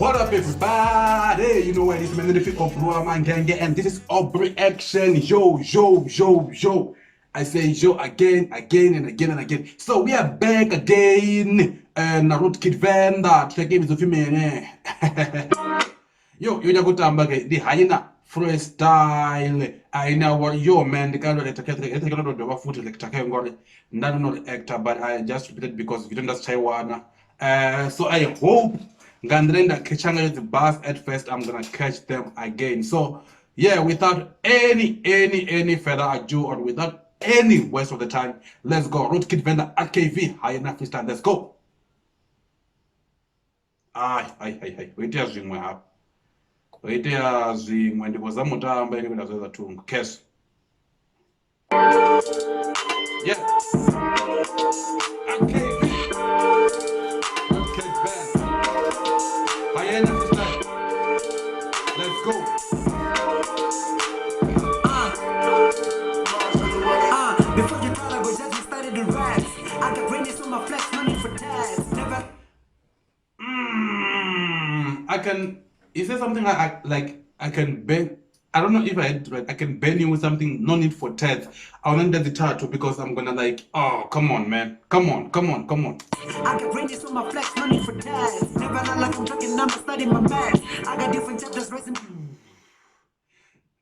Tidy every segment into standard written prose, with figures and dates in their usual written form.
What up, everybody? You know what it is, man. The Hiphop and this is Aubreaction. Yo. I say yo again and again. So we are back again. Narut Venda. Track is of man. Yo, you're good time back. The Hyena freestyle. I know what yo man. The guy that the foot like Takangori. Not actor, but I just repeated because you don't understand Taiwan. So I hope Gandrenda catching the bus at first. I'm gonna catch them again. So yeah, without any further ado, or without any waste of the time, let's go. Road Kid Venda at KV Hyena freestyle. Let's go. Aye. Wait a zingwe hapa. Wait a zingwe ndikoza mutamba ili ndazoza tungu. Kes. Yeah. At KV. Hyena freestyle. Let's go. Before you thought I was just started to rise. I got greatness on my flex, no need for tags. Never. I can. Is there something I can bend? I don't know if I had right. I can bend you with something. No need for tags. I want the tattoo because I'm gonna like. Oh, come on, man. Come on. I got greatness on my flex, no need for tags. Never not like I'm talking numbers, studying my math. I got different chapters, racing.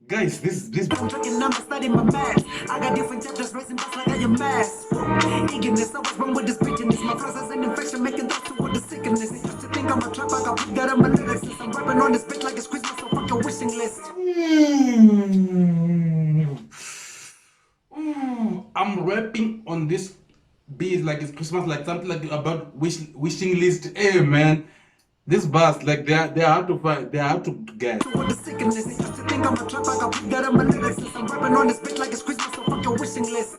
Guys, this. I'm talking numbers, studying my math. I got different chapters, racing bus like I am mass. Eagerness, I was wrong with this bitterness. My process and infection making thoughts toward the sickness. They used to think I'm a trap, I got put that on my lyrics. Since I'm rapping on this bitch like it's Christmas, so fuck your wishing list. I'm rapping on this beat like it's Christmas, like something like about wishing list. Hey man, this bars like they are hard to find, they are hard to get. Toward the sickness, they used to think I'm a trap, I got put that on my lyrics. Since I'm rapping on this bitch like it's Christmas, so fuck your wishing list.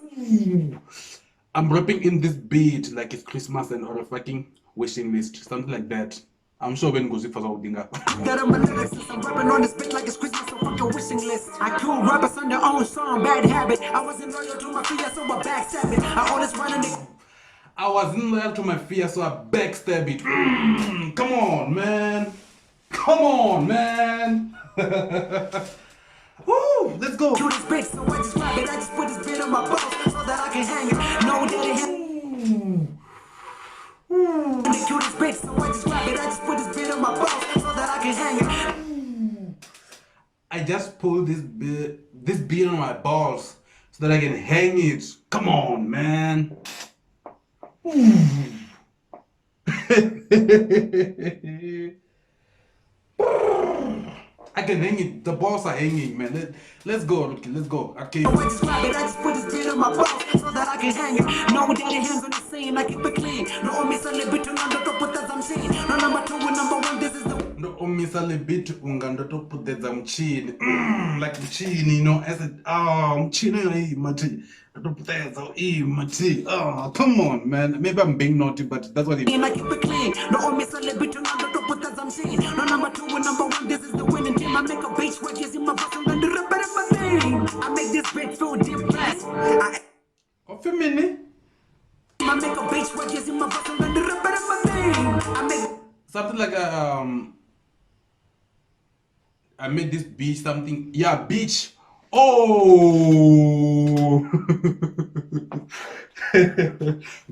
I'm rapping in this beat like it's Christmas and or a fucking wishing list, something like that. I'm sure when goes for something. That on my lyrics, since I'm rapping on this bitch like it's Christmas, so fuck your wishing list. I killed rappers on their own song, bad habit. I wasn't loyal to my fear, so I backstab it. I always running it. I wasn't loyal to my fear, so I backstab it. Come on, man. Woo, let's go. Kill this bitch, so I just grab it. I just put this bit on my balls so that I can hang it. No daddy hand. Kill this bitch, so I just grab it. I just put this bit on my balls so that I can hang it. I just pull this beat on my balls so that I can hang it. Come on, man. I can hang it. The balls are hanging, man. Let's go, Rookie. Let's go. Okay. So I just grab it. I just put this bit on my balls so that I can hang it. No daddy hands on the scene. I keep it clean. No Homiecide and Ntrs on the top of that I'm seeing. No number 2 and number 1. This is the. No Homiecide and Ntrs ungando to put that I'm chin. Like chin, you know. I said, I'm chin. Oh, come on, man. Maybe I'm being naughty, but that's what it is. I keep it clean. No Homiecide and Ntrs on the top of that I'm seeing. No number 2 and number 1. This is the winning team. I make a bitch work in my bus. I'm gonna do the better my thing. I make this bitch feel depressed. Of a minute. I make a bitch work in my bus. I'm gonna do the better my thing. I make something like I made this beach something. Yeah, beach. Oh.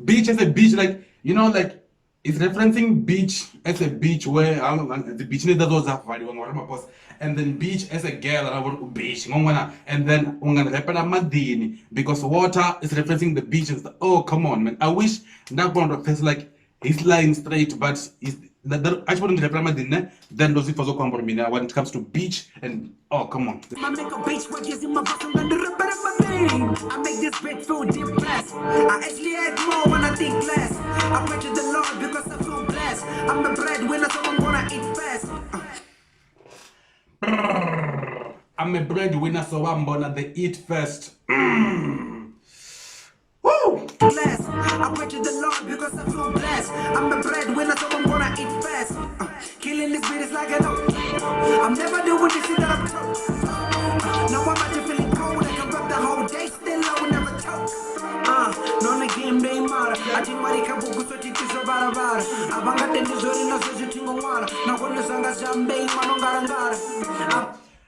Beach as a beach, like, you know, like it's referencing beach as a beach where I don't know, the beach needs those and then beach as a girl and I want beach and then madini because water is referencing the beach and stuff. Oh, come on, man. I wish that one of face like he's lying straight, but he's actually then those for when it comes to beach and oh, come on. I make a beach work in my bus. I'm gonna do the better my thing. I make this bitch feel depressed. I actually act more when I think less. I pray to the Lord because I feel blessed. I'm a breadwinner, so I'm gonna eat fast. I'm a breadwinner, so I'm gonna eat first. Woo! Bless. I pray to the Lord because I feel blessed. I'm a breadwinner, so I'm gonna eat fast. Killing this bitch is like an oath. I'm never doing this shit that I'm told. Now I'm actually feeling cold. I can rap the whole day, still I will never talk. Non è game day mara. I think Marika Bugu so teach you about. Abanga Tendizori no so you think on water. Now when the song zambei manongarangara.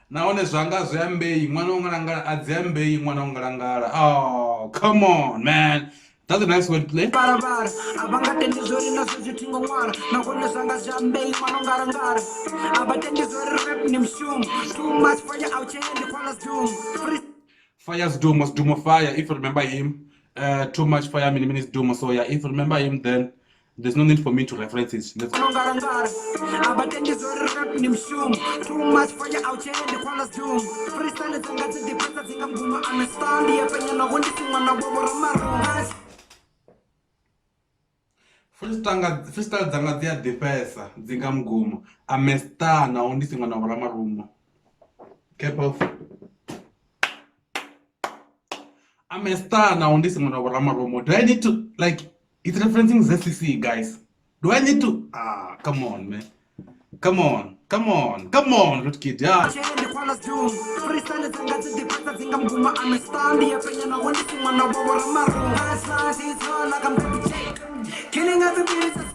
Naone zvanga zvambei mwana ungarangara adzambei mwana ungarangara. Oh, come on, man. That's a nice wordplay. Barabara, abangatendi zori nazo zitingongwara. Nakone zanga zambei manongarangara. Abatendi zori rap ni mshum. Too much fire out here and the callers doom. Fire's doom was doom of fire. If you remember him, too much fire means doom. So yeah, if you remember him, then there's no need for me to reference it. Let's go. Abatendi zori rap ni mshum. Too much fire out here and the callers doom. Freestyle zanga zidipesa zingamguma. I'm a stand here penya na wundi singwana wabora maru. Freestyle dzanga dzia depesa dzingamguma amestana undisi mwana wa marumo. Cap off. Amestana undisi mwana wa marumo. Do I need to, like, it's referencing ZCC, guys? Do I need to? Ah, come on, man. Come on, good kid, yeah. Freestyle zanga zidipesa zingamguma. I'm a stand here penya na wundi singwana wabora maru. It's all like I'm baby Jake. Killing every minute.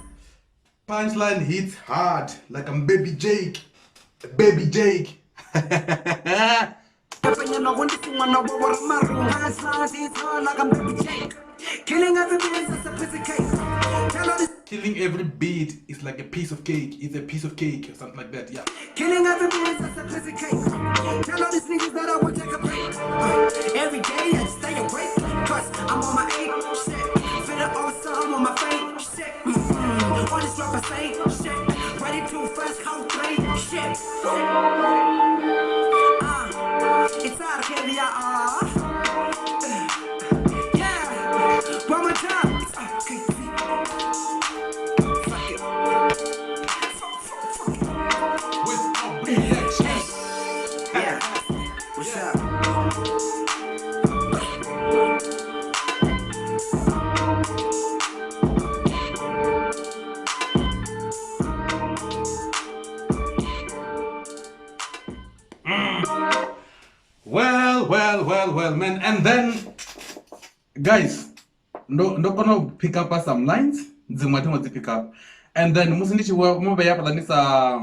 Punchline hits hard like I'm baby Jake. Baby Jake. Killing every beat is like a piece of cake. It's a piece of cake or something like that, yeah. Killing every minute is a piece of cake. Tell all these niggas that I will take a break. Every day I stay awake. Cause I'm on my 8 shit. Finna also I'm on my fake shit. On this drop I say shit. Ready too fast, how play shit. It's out of here, yeah. One more time. It's okay. Fuck it. With Aubreaction. Yeah. What's up? Well, man. And then, guys, no gonna pick up some lines. Zimwati to pick up. And then, musindichi mumbe ya palanisa.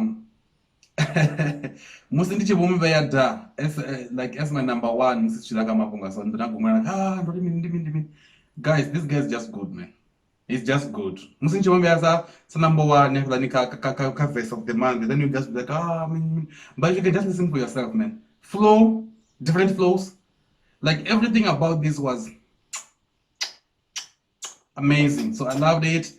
Musindichi mumbe ya da. As my number one. Musichilaka mapunga so ndimini. Guys, this guy is just good, man. He's just good. Musindichi mumbe ya sa number one. Ka verse of the month. Then you just be like, but you can just listen for yourself, man. Flow. Different flows, like everything about this was amazing. So I loved it.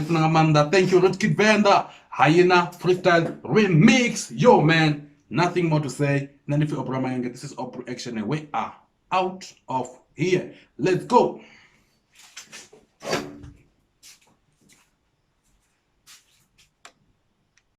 Amanda, thank you, Kid Venda, Hyena, freestyle remix. Yo, man, nothing more to say. None of you Aubreaction. This is Aubreaction, and we are out of here. Let's go.